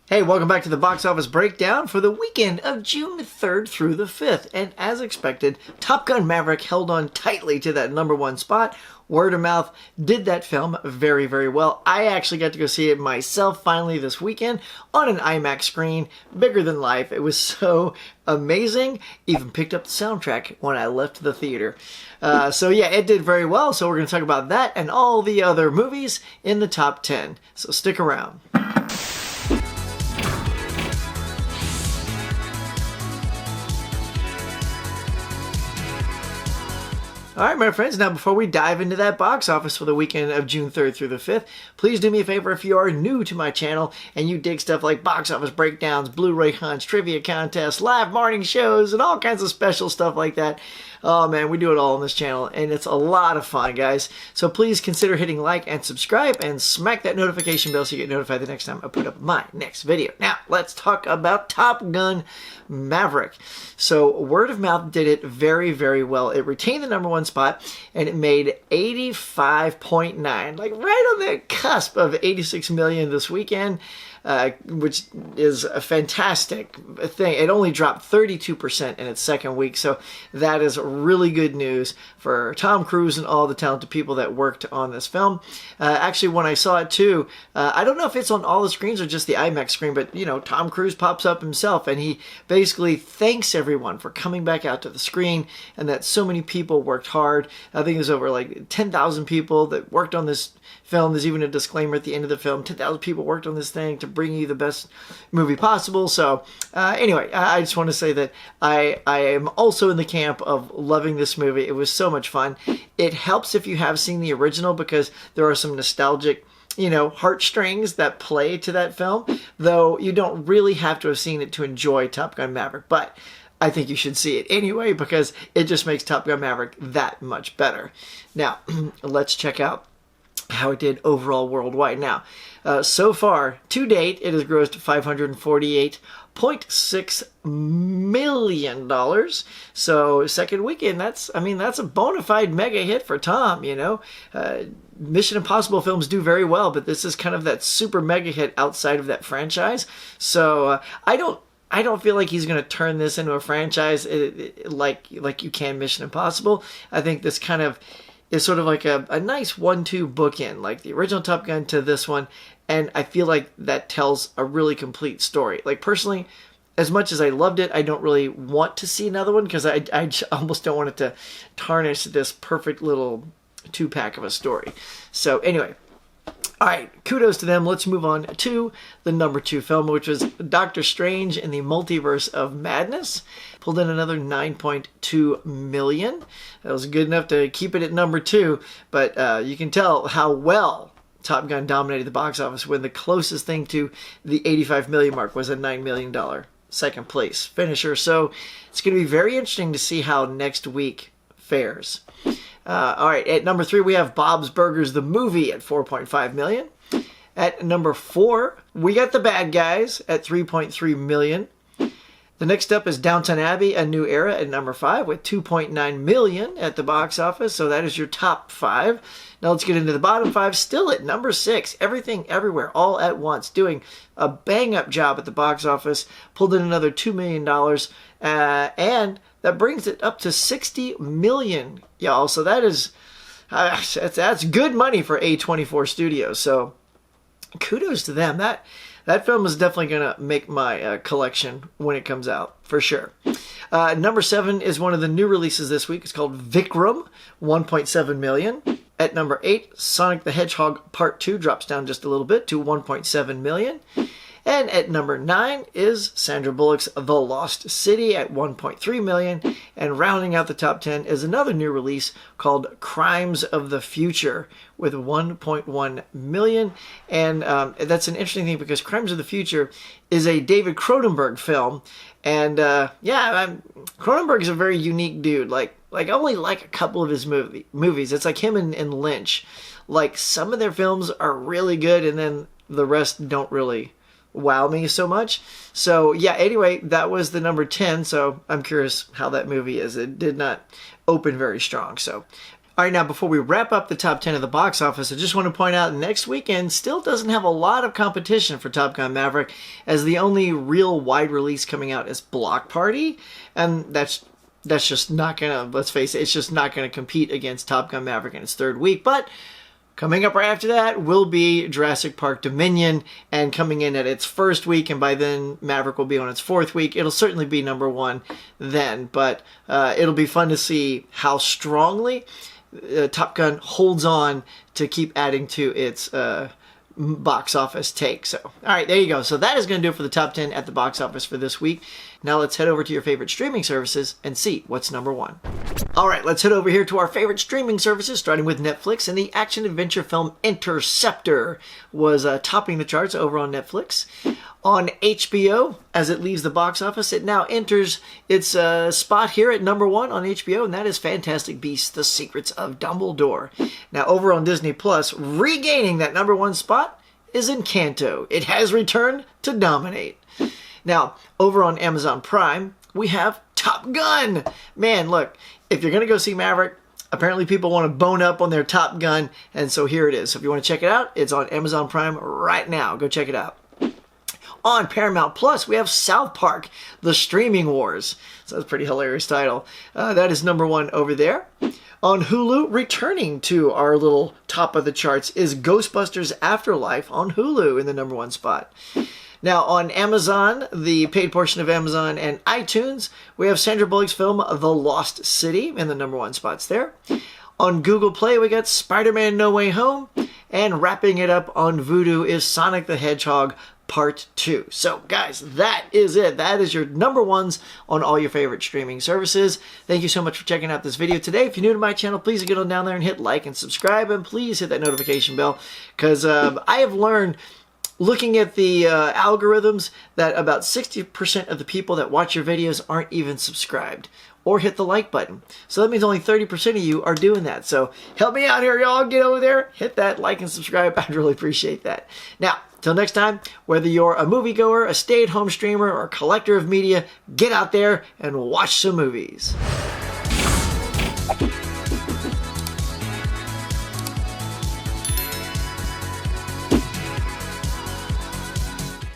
Hey, welcome back to the box office breakdown for the weekend of June 3rd through the 5th. And as expected, Top Gun Maverick held on tightly to that #1 spot. Word of mouth did that film very, very well. I actually got to go see it myself finally this weekend on an IMAX screen, bigger than life. It was so amazing. Even picked up the soundtrack when I left the theater. So yeah, it did very well. So we're going to talk about that and all the other movies in the top 10. So stick around. All right, my friends, now before we dive into that box office for the weekend of June 3rd through the 5th, please do me a favor if you are new to my channel and you dig stuff like box office breakdowns, Blu-ray hunts, trivia contests, live morning shows, and all kinds of special stuff like that. Oh man, we do it all on this channel, and it's a lot of fun, guys. So please consider hitting like and subscribe and smack that notification bell so you get notified the next time I put up my next video. Now, let's talk about Top Gun Maverick. So word of mouth did it very, very well. It retained the #1 spot, and it made 85.9, like right on the cusp of 86 million this weekend, which is a fantastic thing. It only dropped 32% in its second week, so that is really good news for Tom Cruise and all the talented people that worked on this film. Actually, when I saw it too, I don't know if it's on all the screens or just the IMAX screen, but you know, Tom Cruise pops up himself, and he basically thanks everyone for coming back out to the screen, and that so many people worked hard. I think there's over like 10,000 people that worked on this film. There's even a disclaimer at the end of the film. 10,000 people worked on this thing to bring you the best movie possible. So anyway, I just want to say that I am also in the camp of loving this movie. It was so much fun. It helps if you have seen the original because there are some nostalgic, you know, heartstrings that play to that film, though you don't really have to have seen it to enjoy Top Gun Maverick. But I think you should see it anyway because it just makes Top Gun Maverick that much better. Now, let's check out how it did overall worldwide. Now, so far, to date, it has grossed $548.6 million. So, second weekend, that's a bona fide mega hit for Tom, you know. Mission Impossible films do very well, but this is kind of that super mega hit outside of that franchise. So, I don't feel like he's going to turn this into a franchise like you can Mission Impossible. I think this kind of is sort of like a nice 1-2 bookend, like the original Top Gun to this one, and I feel like that tells a really complete story. Like, personally, as much as I loved it, I don't really want to see another one because I almost don't want it to tarnish this perfect little 2-pack of a story. So anyway, all right, kudos to them. Let's move on to the #2 film, which was Doctor Strange in the Multiverse of Madness. Pulled in another 9.2 million. That was good enough to keep it at #2, but you can tell how well Top Gun dominated the box office when the closest thing to the 85 million mark was a $9 million second place finisher. So it's going to be very interesting to see how next week fares. All right, at #3, we have Bob's Burgers, the movie, at 4.5 million. At #4, we got The Bad Guys at 3.3 million. The next up is Downton Abbey, A New Era, at #5 with 2.9 million at the box office. So that is your top 5. Now let's get into the bottom 5. Still at #6, Everything Everywhere All at Once, doing a bang-up job at the box office. Pulled in another $2 million, and that brings it up to 60 million, y'all. So that is that's good money for A24 Studios. So kudos to them. That film is definitely going to make my collection when it comes out, for sure. #7 is one of the new releases this week. It's called Vikram, 1.7 million. At #8, Sonic the Hedgehog Part 2 drops down just a little bit to 1.7 million. And at #9 is Sandra Bullock's The Lost City at 1.3 million. And rounding out the top 10 is another new release called Crimes of the Future with 1.1 million. And that's an interesting thing because Crimes of the Future is a David Cronenberg film. And Cronenberg is a very unique dude. Like I only like a couple of his movies. It's like him and Lynch. Like, some of their films are really good, and then the rest don't really wow me so much. So yeah, anyway, that was the #10. So I'm curious how that movie is. It did not open very strong. So All right, now before we wrap up the top 10 of the box office, I just want to point out next weekend still doesn't have a lot of competition for Top Gun Maverick, as the only real wide release coming out is Block Party, and that's just not gonna, let's face it, it's just not gonna compete against Top Gun Maverick in its third week. But coming up right after that will be Jurassic Park Dominion, and coming in at its first week, and by then Maverick will be on its fourth week. It'll certainly be number one then, but it'll be fun to see how strongly Top Gun holds on to keep adding to its box office take. So, all right, there you go. So that is going to do it for the top 10 at the box office for this week. Now let's head over to your favorite streaming services and see what's number one. All right, let's head over here to our favorite streaming services, starting with Netflix. And the action-adventure film Interceptor was topping the charts over on Netflix. On HBO, as it leaves the box office, it now enters its spot here at number one on HBO, and that is Fantastic Beasts: The Secrets of Dumbledore. Now, over on Disney Plus, regaining that number one spot is Encanto. It has returned to dominate. Now, over on Amazon Prime, we have Top Gun. Man, look, if you're going to go see Maverick, apparently people want to bone up on their Top Gun, and so here it is. So if you want to check it out, it's on Amazon Prime right now. Go check it out. On Paramount Plus, we have South Park: The Streaming Wars. So that's a pretty hilarious title. That is number one over there. On Hulu, returning to our little top of the charts is Ghostbusters Afterlife on Hulu in the number one spot. Now on Amazon, the paid portion of Amazon and iTunes, we have Sandra Bullock's film The Lost City in the number one spots there. On Google Play, we got Spider-Man No Way Home. And wrapping it up on Vudu is Sonic the Hedgehog Part 2. So, guys, that is it. That is your number ones on all your favorite streaming services. Thank you so much for checking out this video today. If you're new to my channel, please get on down there and hit like and subscribe. And please hit that notification bell, because I have learned, looking at the algorithms, that about 60% of the people that watch your videos aren't even subscribed or hit the like button. So that means only 30% of you are doing that. So help me out here, y'all. Get over there, hit that like and subscribe. I'd really appreciate that. Now, till next time, whether you're a moviegoer, a stay-at-home streamer, or a collector of media, get out there and watch some movies.